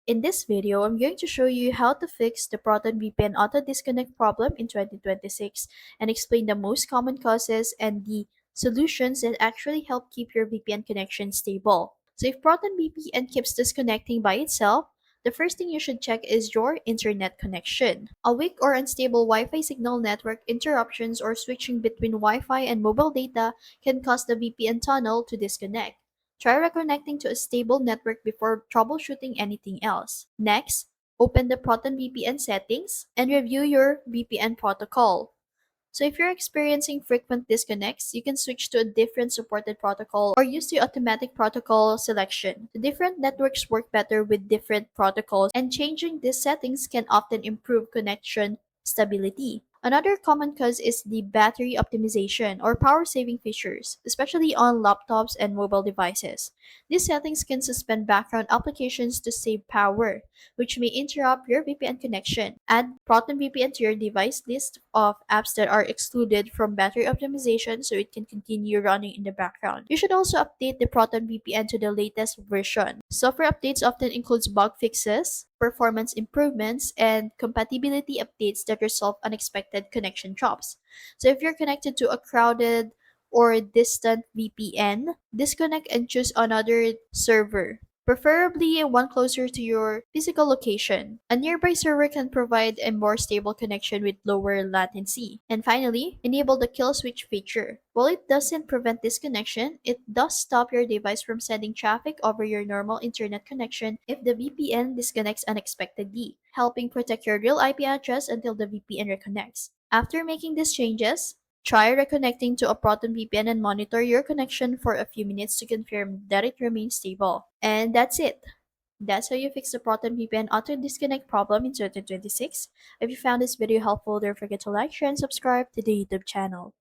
In this video, I'm going to show you how to fix the Proton VPN auto disconnect problem in 2026 and explain the most common causes and the solutions that actually help keep your VPN connection stable. So if Proton VPN keeps disconnecting by itself, the first thing you should check is your internet connection. A weak or unstable Wi-Fi signal, network interruptions, or switching between Wi-Fi and mobile data can cause the VPN tunnel to disconnect. Try reconnecting to a stable network before troubleshooting anything else. Next, open the Proton VPN settings and review your VPN protocol. So if you're experiencing frequent disconnects, you can switch to a different supported protocol or use the automatic protocol selection. The different networks work better with different protocols, and changing these settings can often improve connection stability. Another common cause is the battery optimization or power saving features, especially on laptops and mobile devices. These settings can suspend background applications to save power, which may interrupt your VPN connection. Add Proton VPN to your device list of apps that are excluded from battery optimization so it can continue running in the background. You should also update the Proton VPN to the latest version. Software updates often includes bug fixes, performance improvements, and compatibility updates that resolve unexpected connection drops. So if you're connected to a crowded or distant VPN, disconnect and choose another server, preferably one closer to your physical location. A nearby server can provide a more stable connection with lower latency. And finally, enable the kill switch feature. While it doesn't prevent disconnection, it does stop your device from sending traffic over your normal internet connection if the VPN disconnects unexpectedly, helping protect your real IP address until the VPN reconnects. After making these changes, try reconnecting to a Proton VPN and monitor your connection for a few minutes to confirm that it remains stable. And that's it. That's how you fix the Proton VPN auto disconnect problem in 2026. If you found this video helpful, don't forget to like, share, and subscribe to the YouTube channel.